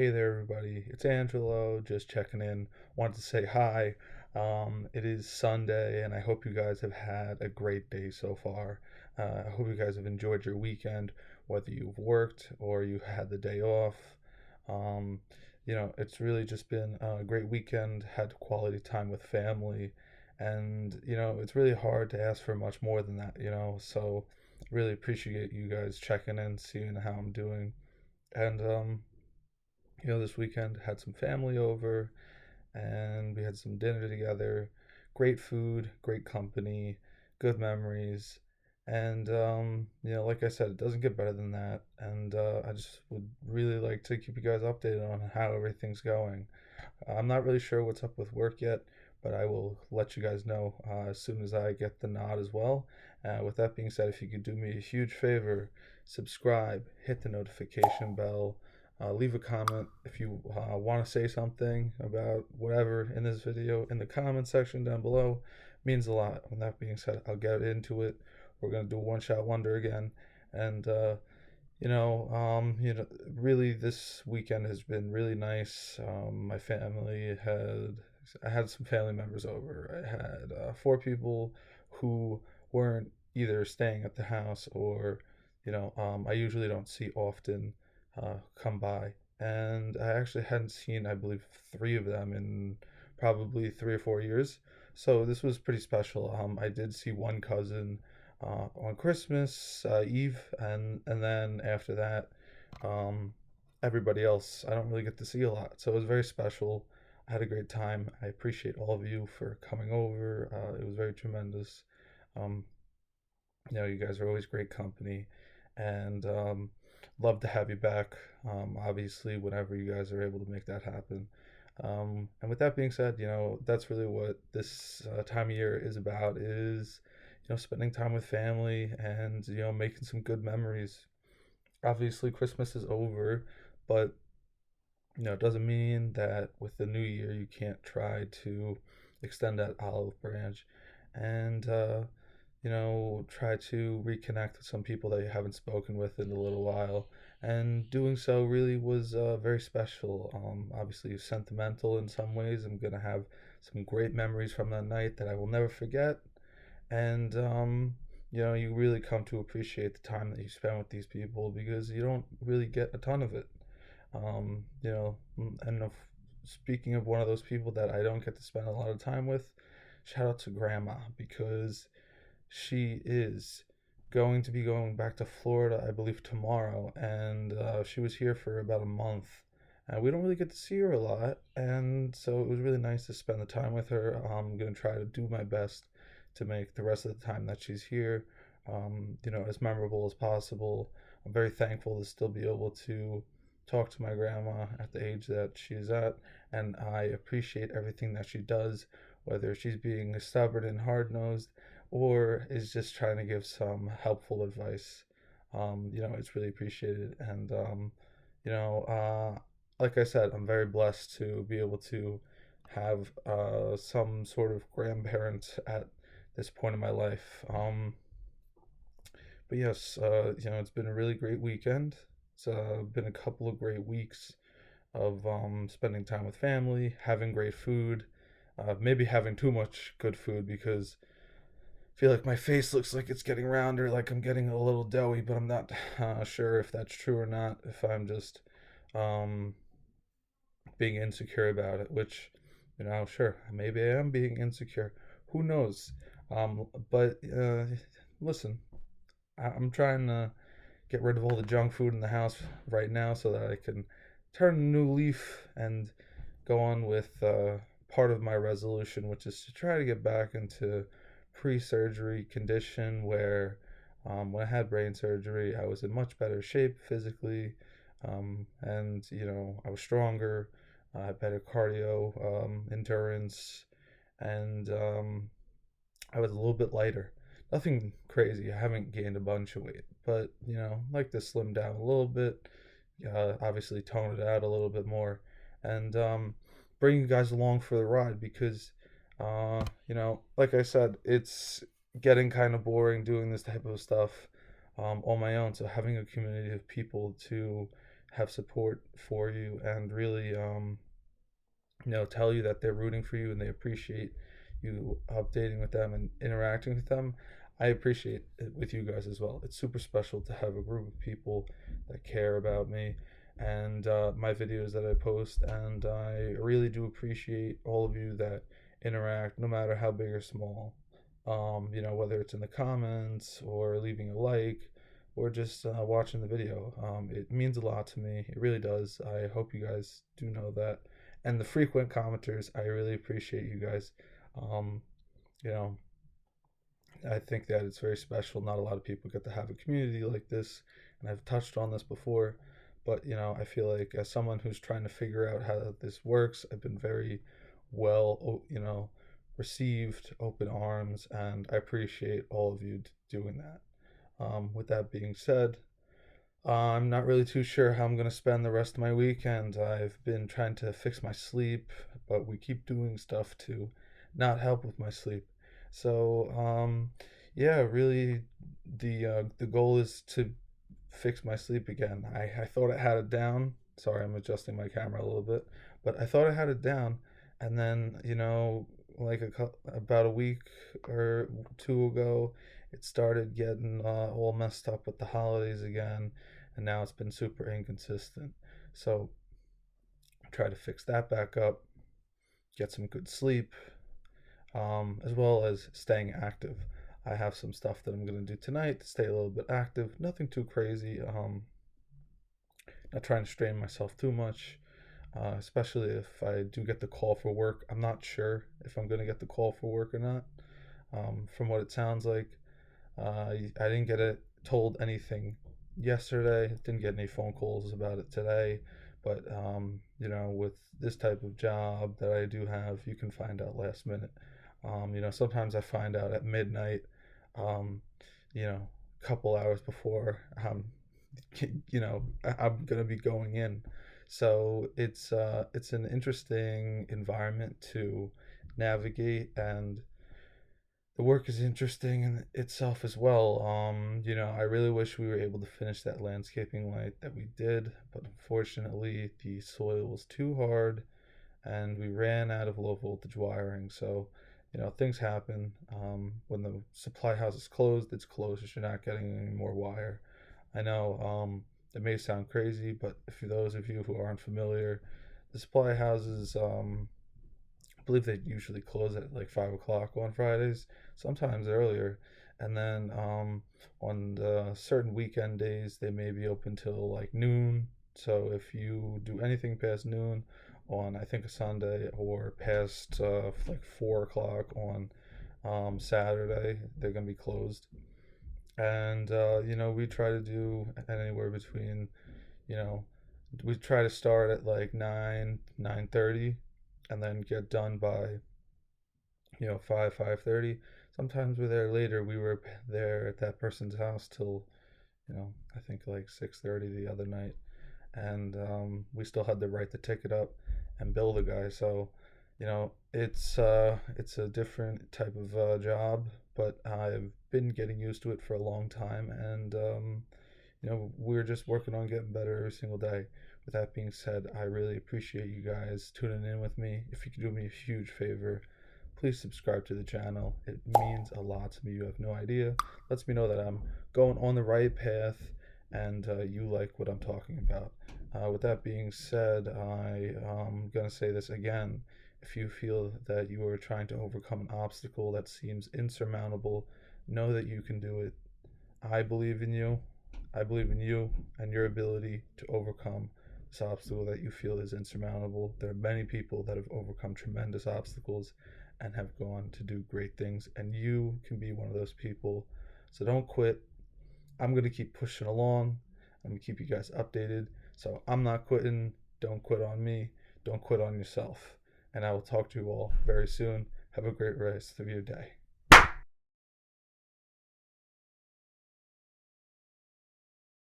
Hey there, everybody. It's Angelo, just checking in. Wanted to say hi. It is Sunday, and I hope you guys have had a great day so far. I hope you guys have enjoyed your weekend, whether you've worked or you had the day off. Um, it's really just been a great weekend, had quality time with family, and, it's really hard to ask for much more than that. So, really appreciate you guys checking in, seeing how I'm doing. And, this weekend had some family over and we had some dinner together. Great food, great company, good memories. And, like I said, it doesn't get better than that. And I just would really like to keep you guys updated on how everything's going. I'm not really sure what's up with work yet, but I will let you guys know as soon as I get the nod as well. With that being said, if you could do me a huge favor, subscribe, hit the notification bell, leave a comment if you want to say something about whatever in this video in the comment section down below. Means a lot. With that being said, I'll get into it. We're gonna do one shot wonder again, and really this weekend has been really nice. I had some family members over. I had four people who weren't either staying at the house or, I usually don't see often come by. And I actually hadn't seen, I believe, three of them in probably 3 or 4 years. So this was pretty special. I did see one cousin on Christmas Eve, and then after that, um, everybody else I don't really get to see a lot. So it was very special. I had a great time. I appreciate all of you for coming over. It was very tremendous. Um, you guys are always great company, and love to have you back. Obviously, whenever you guys are able to make that happen. And with that being said, that's really what this time of year is about. Is spending time with family and making some good memories. Obviously, Christmas is over, but it doesn't mean that with the new year you can't try to extend that olive branch and try to reconnect with some people that you haven't spoken with in a little while. And doing so really was very special. Obviously, sentimental in some ways. I'm gonna have some great memories from that night that I will never forget. And you really come to appreciate the time that you spend with these people because you don't really get a ton of it. And speaking of one of those people that I don't get to spend a lot of time with, shout out to Grandma because she is going to be going back to Florida, I believe, tomorrow, and she was here for about a month. And we don't really get to see her a lot, and so it was really nice to spend the time with her. I'm gonna try to do my best to make the rest of the time that she's here, as memorable as possible. I'm very thankful to still be able to talk to my grandma at the age that she's at, and I appreciate everything that she does, whether she's being stubborn and hard nosed or is just trying to give some helpful advice. It's really appreciated. And, you know, uh, like I said, I'm very blessed to be able to have some sort of grandparents at this point in my life. But yes, it's been a really great weekend. It's been a couple of great weeks of spending time with family, having great food, maybe having too much good food because feel like my face looks like it's getting rounder, like I'm getting a little doughy, but I'm not sure if that's true or not. If I'm just um, being insecure about it, which, sure, maybe I am being insecure. Who knows? But listen, I'm trying to get rid of all the junk food in the house right now so that I can turn a new leaf and go on with part of my resolution, which is to try to get back into pre-surgery condition where when I had brain surgery, I was in much better shape physically, and I was stronger, I had better cardio endurance, and I was a little bit lighter. Nothing crazy. I haven't gained a bunch of weight, but like to slim down a little bit. Obviously, tone it out a little bit more, and bring you guys along for the ride because, like I said, it's getting kind of boring doing this type of stuff on my own. So having a community of people to have support for you and really, tell you that they're rooting for you and they appreciate you updating with them and interacting with them. I appreciate it with you guys as well. It's super special to have a group of people that care about me and my videos that I post. And I really do appreciate all of you that interact, no matter how big or small. Whether it's in the comments or leaving a like or just watching the video. It means a lot to me. It really does. I hope you guys do know that. And the frequent commenters, I really appreciate you guys. Um, you know, I think that it's very special. Not a lot of people get to have a community like this, and I've touched on this before. But I feel like as someone who's trying to figure out how this works, I've been very well, received, open arms, and I appreciate all of you doing that. With that being said, I'm not really too sure how I'm going to spend the rest of my weekend. I've been trying to fix my sleep, but we keep doing stuff to not help with my sleep. So, yeah, really, the goal is to fix my sleep again. I thought I had it down. Sorry, I'm adjusting my camera a little bit, but I thought I had it down, and then like about a week or two ago, it started getting all messed up with the holidays again, and now it's been super inconsistent. So try to fix that back up, get some good sleep, as well as staying active. I have some stuff that I'm going to do tonight to stay a little bit active. Nothing too crazy. Not trying to strain myself too much, especially if I do get the call for work. I'm not sure if I'm going to get the call for work or not. From what it sounds like, I didn't get it told anything yesterday. Didn't get any phone calls about it today. But with this type of job that I do have, you can find out last minute. Sometimes I find out at midnight. A couple hours before I'm gonna be going in. So it's an interesting environment to navigate, and the work is interesting in itself as well. I really wish we were able to finish that landscaping light that we did, but unfortunately the soil was too hard and we ran out of low voltage wiring. So, things happen. When the supply house is closed, it's closed. You're not getting any more wire. I know it may sound crazy, but for those of you who aren't familiar, the supply houses, I believe they usually close at like 5 o'clock on Fridays, sometimes earlier. And then on the certain weekend days, they may be open till like noon. So if you do anything past noon on, I think, a Sunday or past like 4 o'clock on Saturday, they're gonna be closed. And we try to do anywhere between, you know, we try to start at like 9:30, and then get done by 5:30. Sometimes we're there later. We were there at that person's house till I think like 6:30 the other night, and we still had to write the ticket up and bill the guy. So it's a different type of job, but I've been getting used to it for a long time, and we're just working on getting better every single day. With that being said, I really appreciate you guys tuning in with me. If you could do me a huge favor, please subscribe to the channel. It means a lot to me. You have no idea. Lets me know that I'm going on the right path, and you like what I'm talking about. With that being said, I am going to say this again. If you feel that you are trying to overcome an obstacle that seems insurmountable, know that you can do it. I believe in you. I believe in you and your ability to overcome this obstacle that you feel is insurmountable. There are many people that have overcome tremendous obstacles and have gone to do great things, and you can be one of those people. So don't quit. I'm going to keep pushing along. I'm going to keep you guys updated. So I'm not quitting. Don't quit on me. Don't quit on yourself. And I will talk to you all very soon. Have a great rest of your day.